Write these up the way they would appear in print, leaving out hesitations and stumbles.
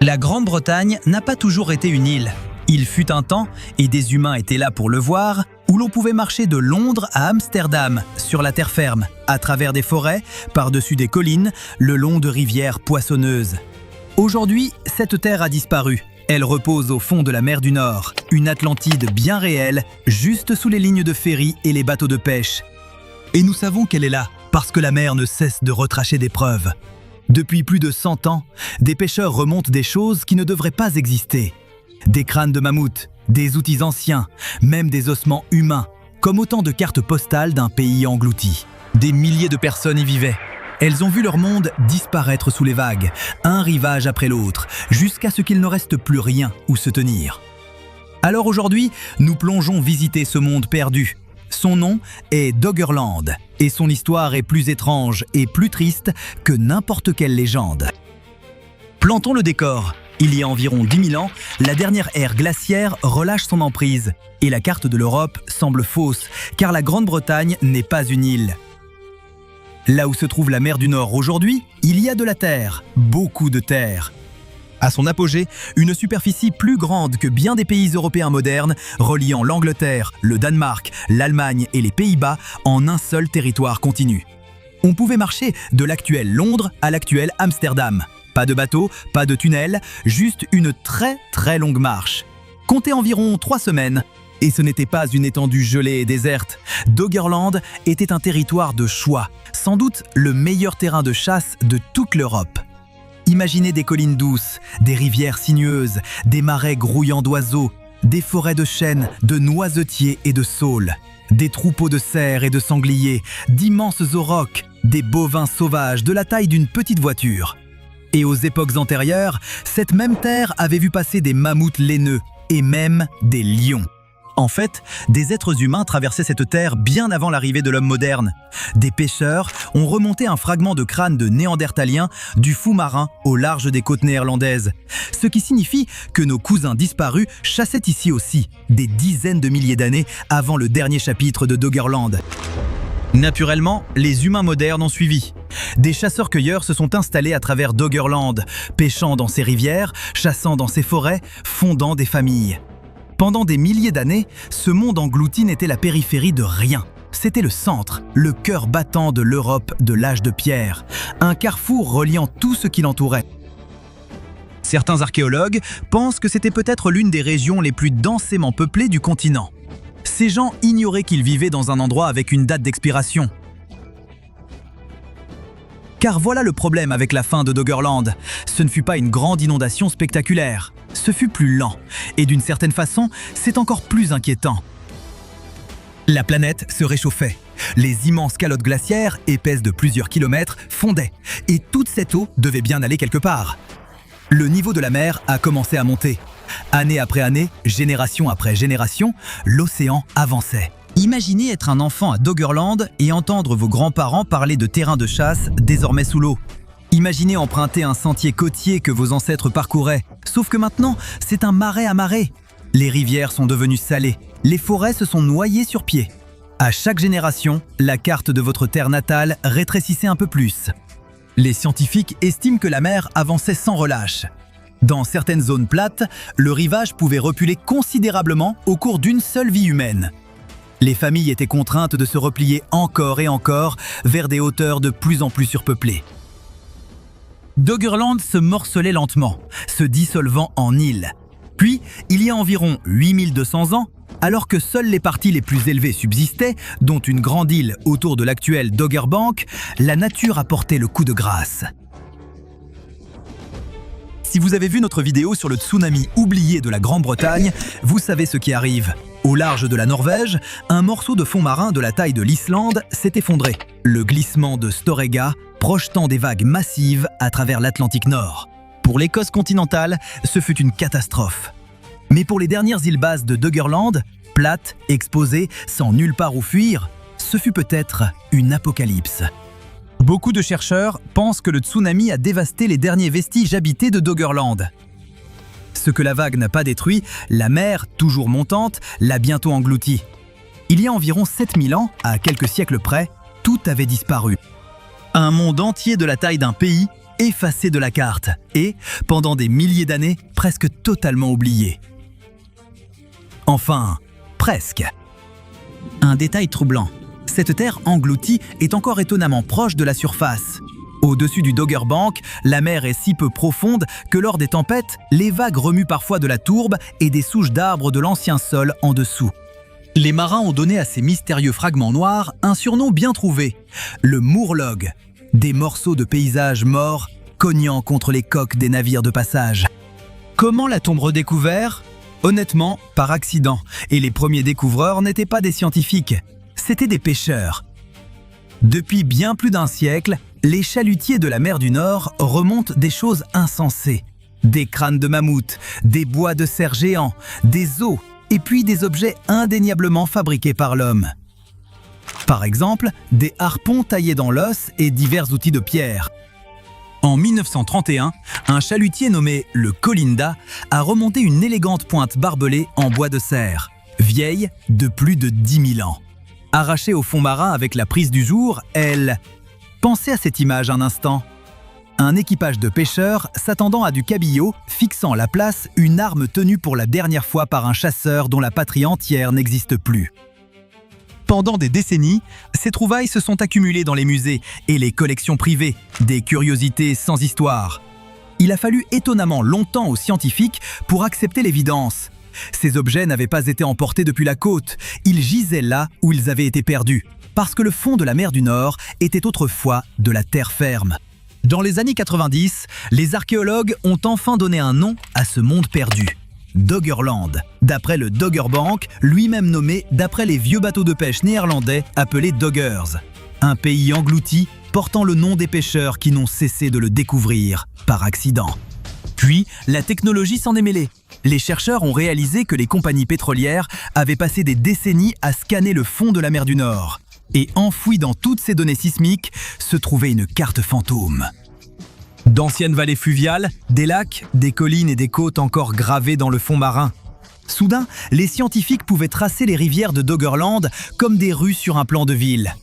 La Grande-Bretagne n'a pas toujours été une île. Il fut un temps, et des humains étaient là pour le voir, où l'on pouvait marcher de Londres à Amsterdam, sur la terre ferme, à travers des forêts, par-dessus des collines, le long de rivières poissonneuses. Aujourd'hui, cette terre a disparu. Elle repose au fond de la mer du Nord, une Atlantide bien réelle, juste sous les lignes de ferry et les bateaux de pêche. Et nous savons qu'elle est là, parce que la mer ne cesse de retracher des preuves. Depuis plus de 100 ans, des pêcheurs remontent des choses qui ne devraient pas exister. Des crânes de mammouth, des outils anciens, même des ossements humains, comme autant de cartes postales d'un pays englouti. Des milliers de personnes y vivaient. Elles ont vu leur monde disparaître sous les vagues, un rivage après l'autre, jusqu'à ce qu'il ne reste plus rien où se tenir. Alors aujourd'hui, nous plongeons visiter ce monde perdu. Son nom est Doggerland, et son histoire est plus étrange et plus triste que n'importe quelle légende. Plantons le décor. Il y a environ 10 000 ans, la dernière ère glaciaire relâche son emprise, et la carte de l'Europe semble fausse, car la Grande-Bretagne n'est pas une île. Là où se trouve la mer du Nord aujourd'hui, il y a de la terre, beaucoup de terre. À son apogée, une superficie plus grande que bien des pays européens modernes, reliant l'Angleterre, le Danemark, l'Allemagne et les Pays-Bas en un seul territoire continu. On pouvait marcher de l'actuel Londres à l'actuel Amsterdam. Pas de bateau, pas de tunnel, juste une très longue marche. Comptez environ 3 semaines. Et ce n'était pas une étendue gelée et déserte. Doggerland était un territoire de choix, sans doute le meilleur terrain de chasse de toute l'Europe. Imaginez des collines douces, des rivières sinueuses, des marais grouillants d'oiseaux, des forêts de chênes, de noisetiers et de saules, des troupeaux de cerfs et de sangliers, d'immenses aurochs, des bovins sauvages de la taille d'une petite voiture. Et aux époques antérieures, cette même terre avait vu passer des mammouths laineux et même des lions. En fait, des êtres humains traversaient cette terre bien avant l'arrivée de l'homme moderne. Des pêcheurs ont remonté un fragment de crâne de néandertalien du fond marin au large des côtes néerlandaises. Ce qui signifie que nos cousins disparus chassaient ici aussi, des dizaines de milliers d'années avant le dernier chapitre de Doggerland. Naturellement, les humains modernes ont suivi. Des chasseurs-cueilleurs se sont installés à travers Doggerland, pêchant dans ces rivières, chassant dans ces forêts, fondant des familles. Pendant des milliers d'années, ce monde englouti n'était la périphérie de rien. C'était le centre, le cœur battant de l'Europe de l'âge de pierre, un carrefour reliant tout ce qui l'entourait. Certains archéologues pensent que c'était peut-être l'une des régions les plus densément peuplées du continent. Ces gens ignoraient qu'ils vivaient dans un endroit avec une date d'expiration. Car voilà le problème avec la fin de Doggerland. Ce ne fut pas une grande inondation spectaculaire. Ce fut plus lent. Et d'une certaine façon, c'est encore plus inquiétant. La planète se réchauffait. Les immenses calottes glaciaires, épaisses de plusieurs kilomètres, fondaient. Et toute cette eau devait bien aller quelque part. Le niveau de la mer a commencé à monter. Année après année, génération après génération, l'océan avançait. Imaginez être un enfant à Doggerland et entendre vos grands-parents parler de terrains de chasse désormais sous l'eau. Imaginez emprunter un sentier côtier que vos ancêtres parcouraient. Sauf que maintenant, c'est un marais à marée. Les rivières sont devenues salées. Les forêts se sont noyées sur pied. À chaque génération, la carte de votre terre natale rétrécissait un peu plus. Les scientifiques estiment que la mer avançait sans relâche. Dans certaines zones plates, le rivage pouvait reculer considérablement au cours d'une seule vie humaine. Les familles étaient contraintes de se replier encore et encore vers des hauteurs de plus en plus surpeuplées. Doggerland se morcelait lentement, se dissolvant en île. Puis, il y a environ 8200 ans, alors que seules les parties les plus élevées subsistaient, dont une grande île autour de l'actuelle Doggerbank, la nature a porté le coup de grâce. Si vous avez vu notre vidéo sur le tsunami oublié de la Grande-Bretagne, vous savez ce qui arrive. Au large de la Norvège, un morceau de fond marin de la taille de l'Islande s'est effondré. Le glissement de Storegga, projetant des vagues massives à travers l'Atlantique Nord. Pour l'Écosse continentale, ce fut une catastrophe. Mais pour les dernières îles basses de Doggerland, plates, exposées, sans nulle part où fuir, ce fut peut-être une apocalypse. Beaucoup de chercheurs pensent que le tsunami a dévasté les derniers vestiges habités de Doggerland. Ce que la vague n'a pas détruit, la mer, toujours montante, l'a bientôt englouti. Il y a environ 7000 ans, à quelques siècles près, tout avait disparu. Un monde entier de la taille d'un pays effacée de la carte et, pendant des milliers d'années, presque totalement oubliée. Enfin, presque. Un détail troublant. Cette terre engloutie est encore étonnamment proche de la surface. Au-dessus du Dogger Bank, la mer est si peu profonde que lors des tempêtes, les vagues remuent parfois de la tourbe et des souches d'arbres de l'ancien sol en dessous. Les marins ont donné à ces mystérieux fragments noirs un surnom bien trouvé, le Moorlog, des morceaux de paysages morts cognant contre les coques des navires de passage. Comment l'a-t-on redécouvert ? Honnêtement, par accident, et les premiers découvreurs n'étaient pas des scientifiques, c'étaient des pêcheurs. Depuis bien plus d'un siècle, les chalutiers de la mer du Nord remontent des choses insensées. Des crânes de mammouth, des bois de cerfs géants, des os, et puis des objets indéniablement fabriqués par l'homme. Par exemple, des harpons taillés dans l'os et divers outils de pierre. En 1931, un chalutier nommé le Colinda a remonté une élégante pointe barbelée en bois de cerf, vieille de plus de 10 000 ans. Arrachée au fond marin avec la prise du jour, elle... Pensez à cette image un instant. Un équipage de pêcheurs s'attendant à du cabillaud, fixant à la place une arme tenue pour la dernière fois par un chasseur dont la patrie entière n'existe plus. Pendant des décennies, ces trouvailles se sont accumulées dans les musées et les collections privées, des curiosités sans histoire. Il a fallu étonnamment longtemps aux scientifiques pour accepter l'évidence. Ces objets n'avaient pas été emportés depuis la côte, ils gisaient là où ils avaient été perdus, parce que le fond de la mer du Nord était autrefois de la terre ferme. Dans les années 90, les archéologues ont enfin donné un nom à ce monde perdu. Doggerland, d'après le Dogger Bank, lui-même nommé d'après les vieux bateaux de pêche néerlandais appelés Doggers. Un pays englouti portant le nom des pêcheurs qui n'ont cessé de le découvrir par accident. Puis, la technologie s'en est mêlée. Les chercheurs ont réalisé que les compagnies pétrolières avaient passé des décennies à scanner le fond de la mer du Nord. Et enfouie dans toutes ces données sismiques se trouvait une carte fantôme. D'anciennes vallées fluviales, des lacs, des collines et des côtes encore gravées dans le fond marin. Soudain, les scientifiques pouvaient tracer les rivières de Doggerland comme des rues sur un plan de ville.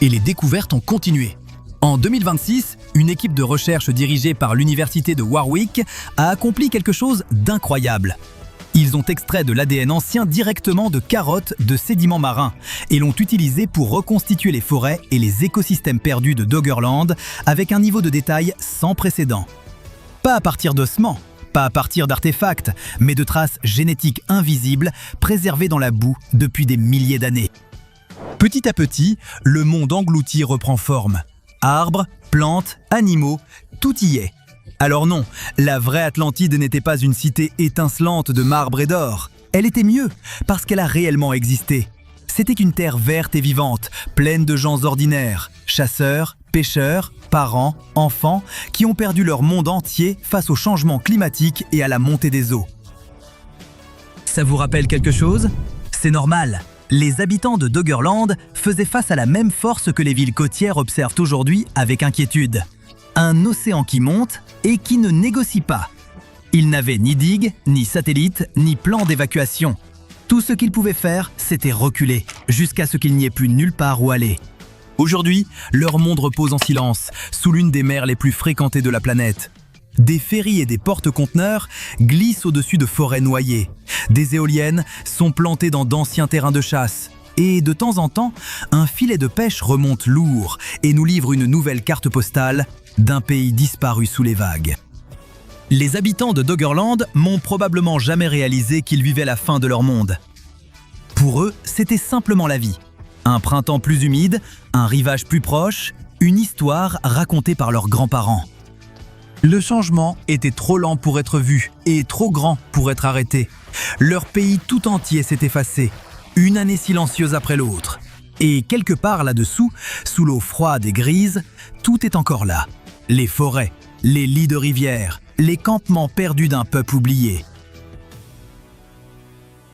Et les découvertes ont continué. En 2026, une équipe de recherche dirigée par l'université de Warwick a accompli quelque chose d'incroyable. Ils ont extrait de l'ADN ancien directement de carottes de sédiments marins et l'ont utilisé pour reconstituer les forêts et les écosystèmes perdus de Doggerland avec un niveau de détail sans précédent. Pas à partir d'ossements, pas à partir d'artefacts, mais de traces génétiques invisibles préservées dans la boue depuis des milliers d'années. Petit à petit, le monde englouti reprend forme. Arbres, plantes, animaux, tout y est. Alors non, la vraie Atlantide n'était pas une cité étincelante de marbre et d'or. Elle était mieux, parce qu'elle a réellement existé. C'était une terre verte et vivante, pleine de gens ordinaires, chasseurs, pêcheurs, parents, enfants, qui ont perdu leur monde entier face au changement climatique et à la montée des eaux. Ça vous rappelle quelque chose ? C'est normal. Les habitants de Doggerland faisaient face à la même force que les villes côtières observent aujourd'hui avec inquiétude. Un océan qui monte et qui ne négocie pas. Ils n'avaient ni digue, ni satellite, ni plan d'évacuation. Tout ce qu'ils pouvaient faire, c'était reculer, jusqu'à ce qu'il n'y ait plus nulle part où aller. Aujourd'hui, leur monde repose en silence, sous l'une des mers les plus fréquentées de la planète. Des ferries et des porte-conteneurs glissent au-dessus de forêts noyées. Des éoliennes sont plantées dans d'anciens terrains de chasse. Et de temps en temps, un filet de pêche remonte lourd et nous livre une nouvelle carte postale d'un pays disparu sous les vagues. Les habitants de Doggerland n'ont probablement jamais réalisé qu'ils vivaient la fin de leur monde. Pour eux, c'était simplement la vie. Un printemps plus humide, un rivage plus proche, une histoire racontée par leurs grands-parents. Le changement était trop lent pour être vu et trop grand pour être arrêté. Leur pays tout entier s'est effacé, une année silencieuse après l'autre. Et quelque part là-dessous, sous l'eau froide et grise, tout est encore là. Les forêts, les lits de rivières, les campements perdus d'un peuple oublié.